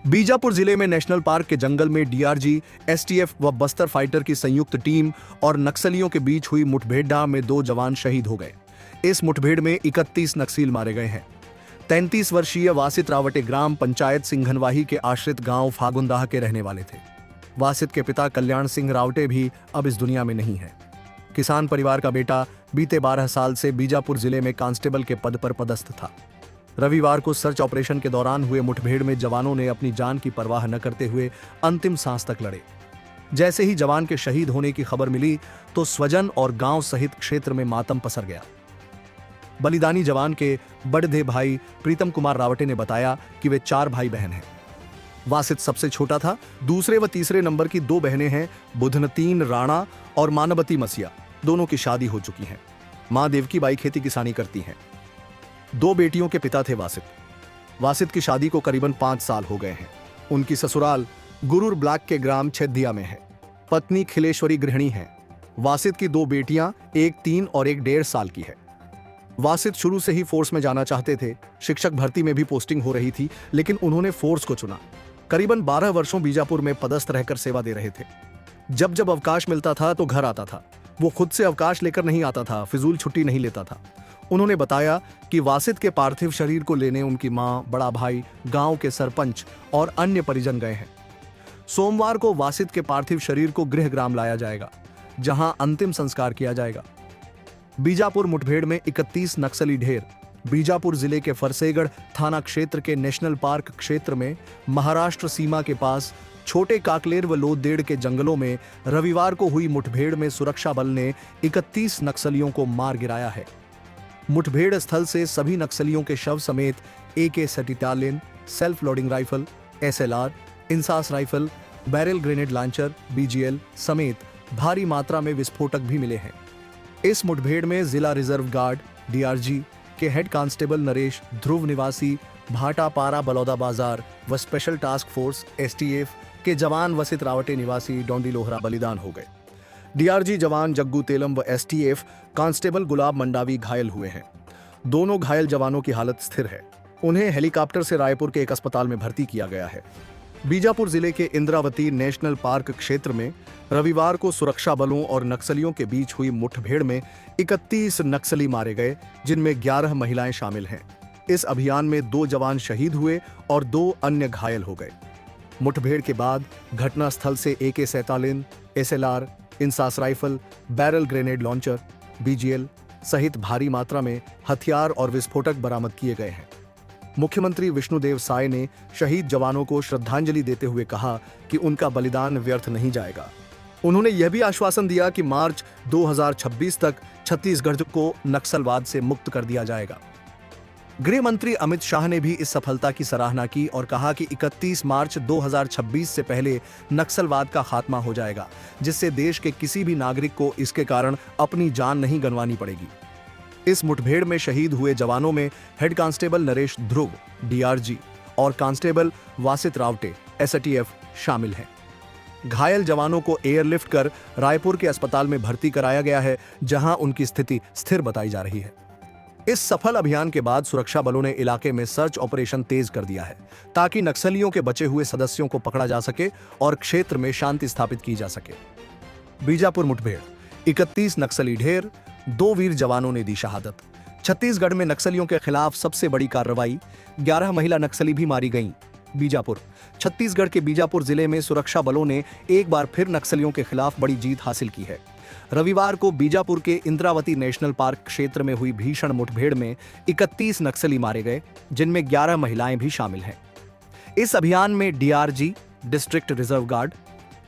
बीजापुर जिले में national park के जंगल में डीआरजी, एसटीएफ व बस्तर फाइटर की संयुक्त टीम और नक्सलियों के बीच हुई मुठभेड़ में 2 जवान शहीद हो गए। इस मुठभेड़ में 31 नक्सली मारे गए हैं। 33 वर्षीय वासित रावटे ग्राम पंचायत सिंघनवाही के आश्रित गांव फागुनदाह के रहने वाले थे। वासित के पिता कल्याण सिंह रावटे भी अब इस दुनिया में नहीं है। किसान परिवार का बेटा बीते 12 साल से बीजापुर जिले में कांस्टेबल के पद पर पदस्थ था। रविवार को सर्च ऑपरेशन के दौरान हुए मुठभेड़ में जवानों ने अपनी जान की परवाह न करते हुए अंतिम सांस तक लड़े। जैसे ही जवान के शहीद होने की खबर मिली तो स्वजन और गांव सहित क्षेत्र में मातम पसर गया। बलिदानी जवान के बड़े भाई प्रीतम कुमार रावटे ने बताया कि वे 4 भाई बहन हैं। वासित सबसे छोटा था। दूसरे व तीसरे नंबर की 2 बहनें हैं, बुधनतीन राणा और मानवती मसिया। दोनों की शादी हो चुकी है। मां देवकी बाई खेती किसानी करती हैं। 2 बेटियों के पिता थे वासित। वासित की शादी को करीबन 5 साल हो गए हैं। उनकी ससुराल गुरूर ब्लॉक के ग्राम छेदिया में है। पत्नी खिलेश्वरी गृहिणी है। वासित की 2 बेटियां, एक 3 और एक 1.5 साल की है। वासित शुरू से ही फोर्स में जाना चाहते थे। शिक्षक भर्ती में भी पोस्टिंग हो रही थी, लेकिन उन्होंने फोर्स को चुना। करीबन 12 वर्षों बीजापुर में पदस्थ रहकर सेवा दे रहे थे। जब जब अवकाश मिलता था तो घर आता था। वो खुद से अवकाश लेकर नहीं आता था, फिजूल छुट्टी नहीं लेता था। उन्होंने बताया कि वासित के पार्थिव शरीर को लेने उनकी मां, बड़ा भाई, गांव के सरपंच और अन्य परिजन गए हैं। सोमवार को वासित के पार्थिव शरीर को गृहग्राम लाया जाएगा, जहां अंतिम संस्कार किया जाएगा। बीजापुर मुठभेड़ में 31 नक्सली ढेर बीजापुर जिले के फरसेगढ़ थाना क्षेत्र के नेशनल पार्क क्षेत्र में महाराष्ट्र सीमा के पास छोटे काकलेर व लोदेड़ के जंगलों में रविवार को हुई मुठभेड़ में सुरक्षा बल ने 31 नक्सलियों को मार गिराया है। मुठभेड़ स्थल से सभी नक्सलियों के शव समेत AK-47, self loading rifle, SLR, INSAS rifle, barrel grenade launcher, BGL समेत भारी मात्रा में विस्फोटक भी मिले हैं। इस मुठभेड़ में जिला रिजर्व गार्ड DRG के हेड कांस्टेबल नरेश ध्रुव निवासी भाटापारा बलौदा बाजार व स्पेशल टास्क फोर्स STF के जवान वसित रावटे निवासी डोंडी लोहरा बलिदान हो गए। DRG जवान जग्गू तेलम व STF कांस्टेबल गुलाब मंडावी घायल हुए हैं। दोनों घायल जवानों की हालत स्थिर है। उन्हें हेलीकॉप्टर से रायपुर के एक अस्पताल में भर्ती किया गया है। बीजापुर जिले के इंद्रावती नेशनल पार्क क्षेत्र में रविवार को सुरक्षा बलों और नक्सलियों के बीच हुई मुठभेड़ में 31 नक्सली मारे गए, जिनमें 11 महिलाएं शामिल हैं। इस अभियान में 2 जवान शहीद हुए और 2 अन्य घायल हो गए। मुठभेड़ के बाद घटनास्थल से AK-47, SLR, INSAS rifle, barrel grenade launcher, BGL सहित भारी मात्रा में हथियार और विस्फोटक बरामद किए गए हैं। मुख्यमंत्री विष्णुदेव साय ने शहीद जवानों को श्रद्धांजलि देते हुए कहा कि उनका बलिदान व्यर्थ नहीं जाएगा। उन्होंने यह भी आश्वासन दिया कि मार्च 2026 तक छत्तीसगढ़ को नक्सलवाद से मुक्त कर दिया जाएगा। गृह मंत्री अमित शाह ने भी इस सफलता की सराहना की और कहा कि 31 मार्च 2026 से पहले नक्सलवाद का खात्मा हो जाएगा, जिससे देश के किसी भी नागरिक को इसके कारण अपनी जान नहीं गंवानी पड़ेगी। इस मुठभेड़ में शहीद हुए जवानों में हेड कांस्टेबल नरेश ध्रुव DRG और कांस्टेबल वासित रावटे STF शामिल हैं। घायल जवानों को एयरलिफ्ट कर रायपुर के अस्पताल में भर्ती कराया गया है, जहां उनकी स्थिति स्थिर बताई जा रही है। इस सफल अभियान के बाद सुरक्षा बलों ने इलाके में सर्च ऑपरेशन तेज कर दिया है, ताकि नक्सलियों के बचे हुए सदस्यों को पकड़ा जा सके और क्षेत्र में शांति स्थापित की जा सके। बीजापुर मुठभेड़, 31 नक्सली ढेर, 2 वीर जवानों ने दी शहादत। छत्तीसगढ़ में नक्सलियों के खिलाफ सबसे बड़ी कार्रवाई, 11 महिला नक्सली भी मारी गईं। बीजापुर, छत्तीसगढ़ के बीजापुर जिले में सुरक्षा बलों ने एक बार फिर नक्सलियों के खिलाफ बड़ी जीत हासिल की है। रविवार को बीजापुर के इंद्रावती नेशनल पार्क क्षेत्र में हुई भीषण मुठभेड़ में 31 नक्सली मारे गए, जिनमें 11 महिलाएं भी शामिल हैं। इस अभियान में DRG, district reserve guard,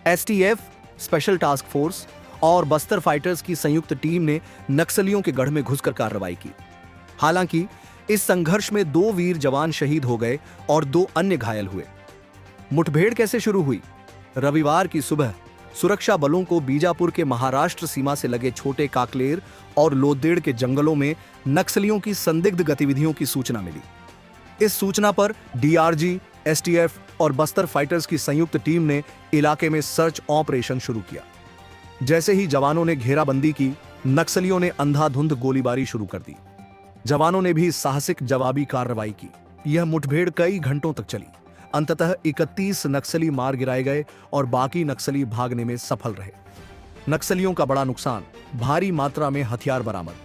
STF, special task force और बस्तर फाइटर्स की संयुक्त टीम ने नक्सलियों के गढ़ में घुसकर कार्रवाई की। हालांकि इस संघर्ष में 2 वीर जवान शहीद हो गए और 2 अन्य घायल हुए। मुठभेड़ कैसे शुरू हुई? रविवार की सुबह सुरक्षा बलों को बीजापुर के महाराष्ट्र सीमा से लगे छोटे काकलेर और लोदेड़ के जंगलों में नक्सलियों की संदिग्ध गतिविधियों की सूचना मिली। इस सूचना पर DRG, STF और बस्तर फाइटर्स की संयुक्त टीम ने इलाके में सर्च ऑपरेशन शुरू किया। जैसे ही जवानों ने घेराबंदी की, नक्सलियों ने अंधाधुंध गोलीबारी शुरू कर दी। जवानों ने भी साहसिक जवाबी कार्रवाई की। यह मुठभेड़ कई घंटों तक चली। अंततः 31 नक्सली मार गिराए गए और बाकी नक्सली भागने में सफल रहे। नक्सलियों का बड़ा नुकसान, भारी मात्रा में हथियार बरामद।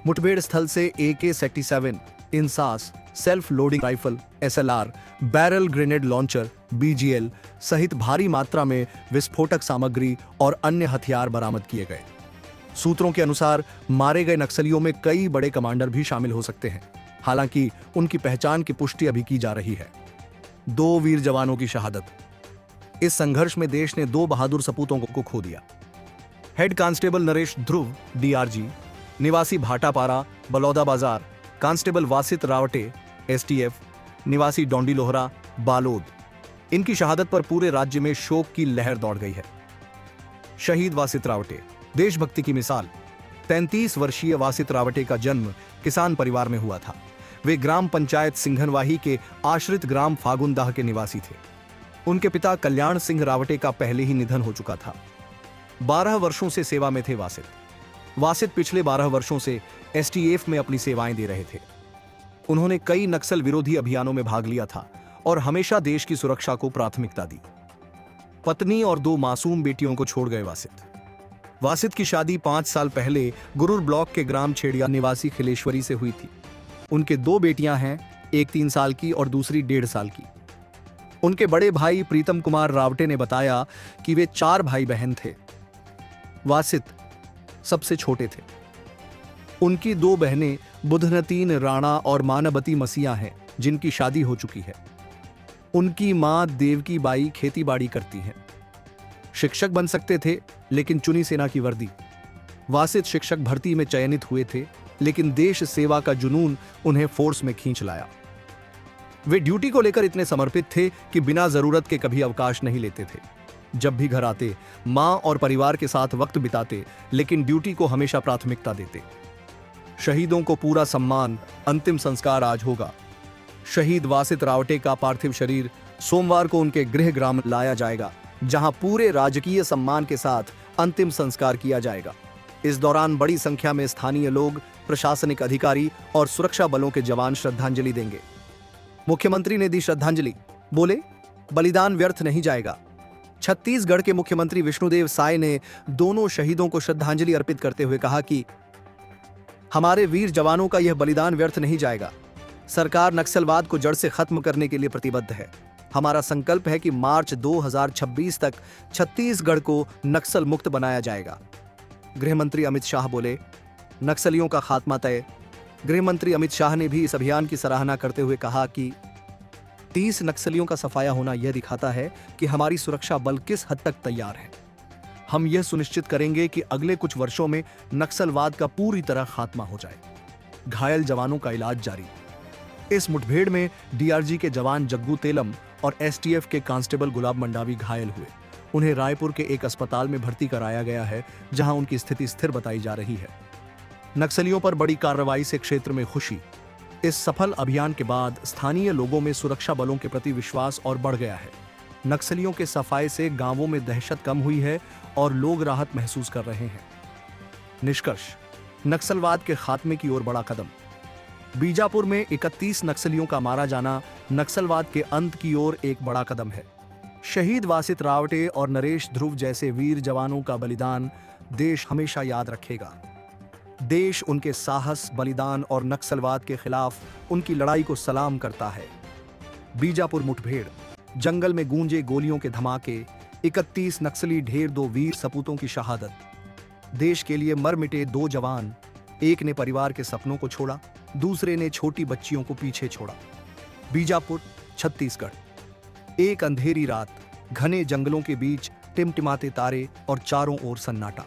मुठभेड़ स्थल से AK-47, INSAS, self loading rifle, SLR, barrel grenade launcher, BGL सहित भारी मात्रा में विस्फोटक सामग्री और अन्य हथियार बरामद किए गए। सूत्रों के अनुसार मारे गए नक्सलियों में कई बड़े कमांडर भी शामिल हो सकते हैं। हालांकि उनकी पहचान की पुष्टि अभी की जा रही है। 2 वीर जवानों की शहादत। इस संघर्ष में देश ने 2 बहादुर सपूतों को खो दिया। हेड कांस्टेबल नरेश ध्रुव, DRG, निवासी भाटापारा, बलौदा बाजार, कांस्टेबल वासित रावटे, STF, निवासी डोंडी लोहरा, बालोद। इनकी शहादत पर पूरे राज्य में शोक की लहर दौड़ गई है। शहीद वासित रावटे, देशभक्ति की मिसाल। 33 वर्षीय वासित रावटे का जन्म किसान परिवार में हुआ था। वे ग्राम पंचायत सिंघनवाही के आश्रित ग्राम फागुनदाह के निवासी थे। उनके पिता कल्याण सिंह रावटे का पहले ही निधन हो चुका था। 12 वर्षों से सेवा में थे वासित पिछले 12 वर्षों से STF में अपनी सेवाएं दे रहे थे। उन्होंने कई नक्सल विरोधी अभियानों में भाग लिया था और हमेशा देश की सुरक्षा को प्राथमिकता दी। पत्नी और 2 मासूम बेटियों को छोड़ गए वासित की शादी 5 साल पहले गुरुर ब्लॉक के ग्राम छेड़िया निवासी खिलेश्वरी से हुई थी। उनके 2 बेटियां हैं, एक 3 साल की और दूसरी 1.5 साल की। उनके बड़े भाई प्रीतम कुमार रावटे ने बताया कि वे 4 भाई बहन थे। वासित सबसे छोटे थे। उनकी 2 बहनें बुधनतीन राणा और मानवती मसीहा हैं, जिनकी शादी हो चुकी है। उनकी मां देवकी बाई खेतीबाड़ी करती हैं। शिक्षक बन सकते थे, लेकिन चुनी सेना की वर्दी। वासित शिक्षक भर्ती में चयनित हुए थे, लेकिन देश सेवा का जुनून उन्हें फोर्स में खींच लाया। वे ड्यूटी को लेकर इतने समर्पित थे कि बिना जरूरत के कभी अवकाश नहीं लेते थे। जब भी घर आते, मां और परिवार के साथ वक्त बिताते, लेकिन ड्यूटी को हमेशा प्राथमिकता देते। शहीदों को पूरा सम्मान। अंतिम संस्कार आज होगा। शहीद वासित रावटे का पार्थिव शरीर सोमवार को उनके गृह ग्राम लाया जाएगा, जहां पूरे राजकीय सम्मान के साथ अंतिम संस्कार किया जाएगा। इस दौरान बड़ी संख्या में स्थानीय लोग, प्रशासनिक अधिकारी और सुरक्षा बलों के जवान श्रद्धांजलि देंगे। मुख्यमंत्री ने दी श्रद्धांजलि, बोले, बलिदान व्यर्थ नहीं जाएगा। छत्तीसगढ़ के मुख्यमंत्री विष्णुदेव साय ने दोनों शहीदों को श्रद्धांजलि अर्पित करते हुए कहा कि हमारे वीर जवानों का यह बलिदान व्यर्थ नहीं जाएगा। सरकार नक्सलवाद को जड़ से खत्म करने के लिए प्रतिबद्ध है। हमारा संकल्प है कि मार्च 2026 तक छत्तीसगढ़ को नक्सल मुक्त बनाया जाएगा। गृह मंत्री अमित शाह बोले, नक्सलियों का खात्मा तय। गृह मंत्री अमित शाह ने भी इस अभियान की सराहना करते हुए कहा कि 30 नक्सलियों का सफाया होना यह दिखाता है कि हमारी सुरक्षा बल किस हद तक तैयार है। हम यह सुनिश्चित करेंगे कि अगले कुछ वर्षों में नक्सलवाद का पूरी तरह खात्मा हो जाए। घायल जवानों का इलाज जारी। इस मुठभेड़ में DRG के जवान जग्गू तेलम और STF के कांस्टेबल गुलाब मंडावी घायल हुए। उन्हें रायपुर के एक अस्पताल में भर्ती कराया गया है, जहां उनकी स्थिति स्थिर बताई जा रही है। नक्सलियों पर बड़ी कार्रवाई से क्षेत्र में खुशी। इस सफल अभियान के बाद स्थानीय लोगों में सुरक्षा बलों के प्रति विश्वास और बढ़ गया है। नक्सलियों के सफाये से गांवों में दहशत कम हुई है और लोग राहत महसूस कर रहे हैं। निष्कर्ष, नक्सलवाद के खात्मे की ओर बड़ा कदम। बीजापुर में 31 नक्सलियों का मारा जाना नक्सलवाद के अंत की ओर एक बड़ा कदम है। शहीद वासित रावटे और नरेश ध्रुव जैसे वीर जवानों का बलिदान देश हमेशा याद रखेगा। देश उनके साहस, बलिदान और नक्सलवाद के खिलाफ उनकी लड़ाई को सलाम करता है। बीजापुर मुठभेड़, जंगल में गूंजे गोलियों के धमाके, 31 नक्सली ढेर, 2 वीर सपूतों की शहादत। देश के लिए मर मिटे 2 जवान, एक ने परिवार के सपनों को छोड़ा, दूसरे ने छोटी बच्चियों को पीछे छोड़ा। बीजापुर, छत्तीसगढ़। एक अंधेरी रात, घने जंगलों के बीच टिमटिमाते तारे और चारों ओर सन्नाटा।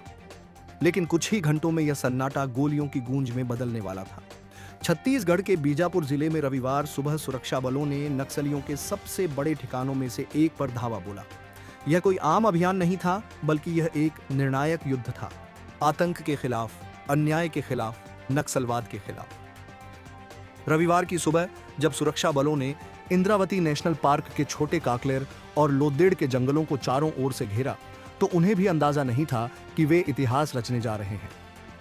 लेकिन कुछ ही घंटों में यह सन्नाटा गोलियों की गूंज में बदलने वाला था। छत्तीसगढ़ के बीजापुर जिले में रविवार सुबह सुरक्षा बलों ने नक्सलियों के सबसे बड़े ठिकानों में से एक पर धावा बोला। यह कोई आम अभियान नहीं था, बल्कि यह एक निर्णायक युद्ध था। आतंक के खिलाफ, अन्याय के खिलाफ, नक्सलवाद के खिलाफ। रविवार की सुबह जब सुरक्षा बलों ने इंद्रावती नेशनल पार्क के छोटे काकलेर और लोदेड़ के जंगलों को चारों ओर से घेरा, तो उन्हें भी अंदाजा नहीं था कि वे इतिहास रचने जा रहे हैं।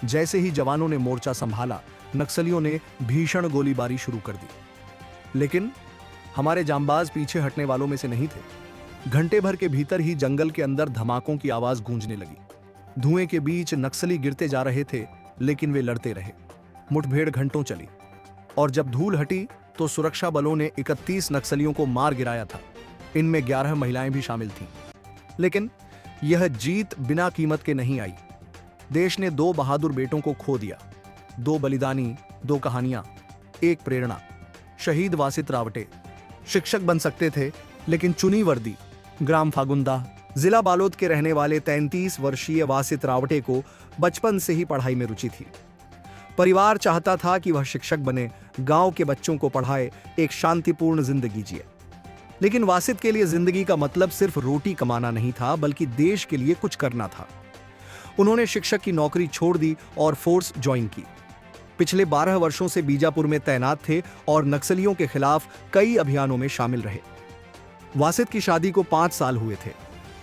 जैसे ही जवानों ने मोर्चा संभाला, नक्सलियों ने भीषण गोलीबारी शुरू कर दी। लेकिन हमारे जांबाज पीछे हटने वालों में से नहीं थे। घंटे भर के भीतर ही जंगल के अंदर धमाकों की आवाज गूंजने लगी। धुएं के बीच नक्सली गिरते जा रहे थे, लेकिन वे लड़ते रहे। मुठभेड़ घंटों चली और जब धूल हटी तो सुरक्षा बलों ने 31 नक्सलियों को मार गिराया था। इनमें 11 महिलाएं भी शामिल थीं। लेकिन यह जीत बिना कीमत के नहीं आई। देश ने 2 बहादुर बेटों को खो दिया। 2 बलिदानी, 2 कहानियां, एक प्रेरणा। शहीद वासित रावटे शिक्षक बन सकते थे, लेकिन चुनी वर्दी। ग्राम फागुंदा, जिला बालोद के रहने वाले 33 वर्षीय वासित रावटे को बचपन से ही पढ़ाई में रुचि थी। परिवार चाहता था कि वह शिक्षक बने, गांव के बच्चों को पढ़ाए, एक शांतिपूर्ण जिंदगी जिए। लेकिन वासित के लिए जिंदगी का मतलब सिर्फ रोटी कमाना नहीं था, बल्कि देश के लिए कुछ करना था। उन्होंने शिक्षक की नौकरी छोड़ दी और फोर्स ज्वाइन की। पिछले 12 वर्षों से बीजापुर में तैनात थे और नक्सलियों के खिलाफ कई अभियानों में शामिल रहे। वासित की शादी को 5 साल हुए थे।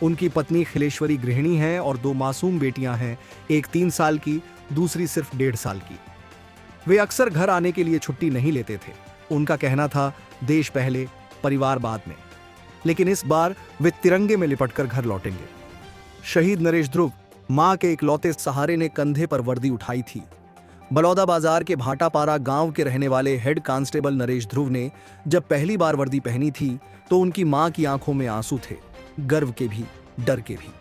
उनकी पत्नी खिलेश्वरी गृहिणी हैं और 2 मासूम बेटियां हैं, एक 3 साल की, दूसरी सिर्फ 1.5 साल की। वे अक्सर घर आने के लिए छुट्टी नहीं लेते थे। उनका कहना था, देश पहले, परिवार बाद में। लेकिन इस बार वे तिरंगे में लिपटकर घर लौटेंगे। शहीद नरेश ध्रुव मां के इकलौते सहारे ने कंधे पर वर्दी उठाई थी। बलौदा बाजार के भाटापारा गांव के रहने वाले हेड कांस्टेबल नरेश ध्रुव ने जब पहली बार वर्दी पहनी थी तो उनकी मां की आंखों में आंसू थे, गर्व के भी, डर के भी।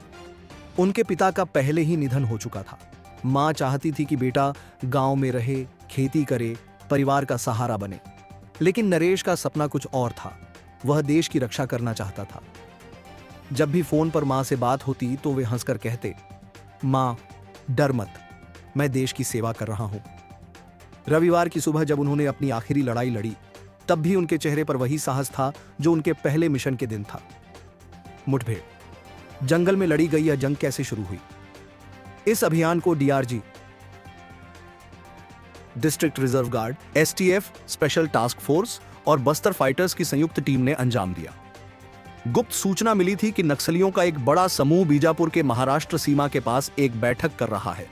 उनके पिता का पहले ही निधन हो चुका था। मां चाहती थी कि बेटा गांव में रहे, खेती करे, परिवार का सहारा बने। लेकिन नरेश का सपना कुछ और था। वह देश की रक्षा करना चाहता था। जब भी फोन पर मां से बात होती तो वे हंसकर कहते, मां, डर मत, मैं देश की सेवा कर रहा हूं। रविवार की सुबह जब उन्होंने अपनी आखिरी लड़ाई लड़ी, तब भी उनके चेहरे पर वही साहस था जो उनके पहले मिशन के दिन था। मुठभेड़ जंगल में लड़ी गई यह जंग कैसे शुरू हुई? इस अभियान को DRG, district reserve guard, STF, special task force और बस्तर फाइटर्स की संयुक्त टीम ने अंजाम दिया। गुप्त सूचना मिली थी कि नक्सलियों का एक बड़ा समूह बीजापुर के महाराष्ट्र सीमा के पास एक बैठक कर रहा है।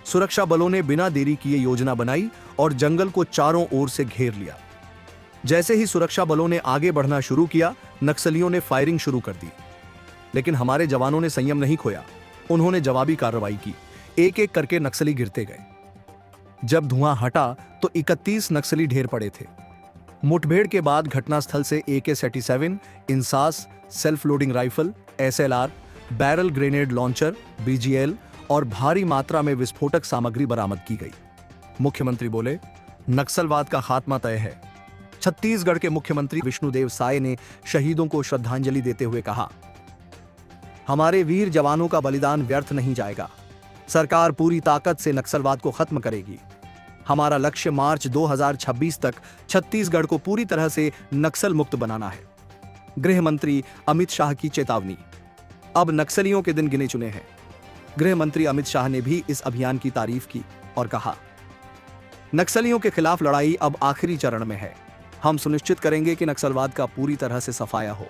सुरक्षा बलों ने बिना देरी किए योजना बनाई और जंगल को चारों ओर से घेर लिया। जैसे ही सुरक्षा बलों ने आगे बढ़ना शुरू किया, नक्सलियों ने फायरिंग शुरू कर दी। लेकिन हमारे जवानों ने संयम नहीं खोया। उन्होंने जवाबी कार्रवाई की। एक एक करके नक्सली गिरते गए। जब धुआं हटा तो 31 नक्सली ढेर पड़े थे। मुठभेड़ के बाद घटनास्थल से AK-47, INSAS, self loading rifle, SLR, barrel grenade launcher, BGL और भारी मात्रा में विस्फोटक सामग्री बरामद की गई। मुख्यमंत्री बोले, नक्सलवाद का खात्मा तय है। छत्तीसगढ़ के मुख्यमंत्री विष्णुदेव साय ने शहीदों को श्रद्धांजलि देते हुए कहा, हमारे वीर जवानों का बलिदान व्यर्थ नहीं जाएगा। सरकार पूरी ताकत से नक्सलवाद को खत्म करेगी। हमारा लक्ष्य मार्च 2026 तक छत्तीसगढ़ को पूरी तरह से नक्सल मुक्त बनाना है। गृह मंत्री अमित शाह की चेतावनी, अब नक्सलियों के दिन गिने चुने हैं। गृह मंत्री अमित शाह ने भी इस अभियान की तारीफ की और कहा, नक्सलियों के खिलाफ लड़ाई अब आखिरी चरण में है। हम सुनिश्चित करेंगे कि नक्सलवाद का पूरी तरह से सफाया हो।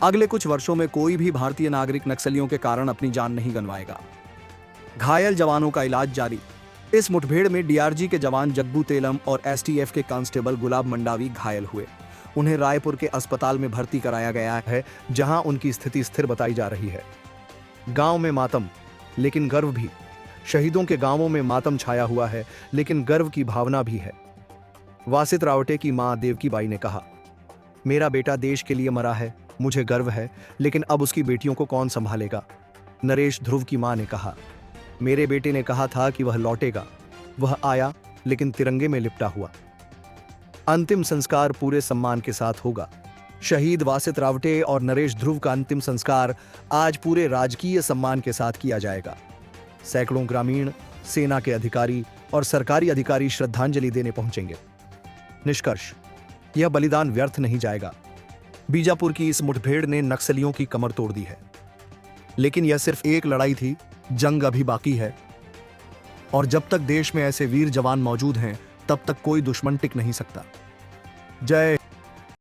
अगले कुछ वर्षों में कोई भी भारतीय नागरिक नक्सलियों के कारण अपनी जान नहीं गंवाएगा। घायल जवानों का इलाज जारी। इस मुठभेड़ में डीआरजी के जवान जग्गू तेलम और एसटीएफ के कांस्टेबल गुलाब मंडावी घायल हुए। उन्हें रायपुर के अस्पताल में भर्ती कराया गया है, जहां उनकी स्थिति स्थिर बताई जा रही है। गांव में मातम, लेकिन गर्व भी। शहीदों के गांवों में मातम छाया हुआ है, लेकिन गर्व की भावना भी है। वासित रावटे की मां देवकी बाई ने कहा, मेरा बेटा देश के लिए मरा है, मुझे गर्व है, लेकिन अब उसकी बेटियों को कौन संभालेगा? नरेश ध्रुव की मां ने कहा, मेरे बेटे ने कहा था कि वह लौटेगा। वह आया, लेकिन तिरंगे में लिपटा हुआ। अंतिम संस्कार पूरे सम्मान के साथ होगा। शहीद वासित रावटे और नरेश ध्रुव का अंतिम संस्कार आज पूरे राजकीय सम्मान के साथ किया जाएगा। सैकड़ों ग्रामीण, सेना के अधिकारी और सरकारी अधिकारी श्रद्धांजलि देने पहुंचेंगे। निष्कर्ष, यह बलिदान व्यर्थ नहीं जाएगा। बीजापुर की इस मुठभेड़ ने नक्सलियों की कमर तोड़ दी है। लेकिन यह सिर्फ एक लड़ाई थी, जंग अभी बाकी है। और जब तक देश में ऐसे वीर जवान मौजूद हैं, तब तक कोई दुश्मन टिक नहीं सकता। जय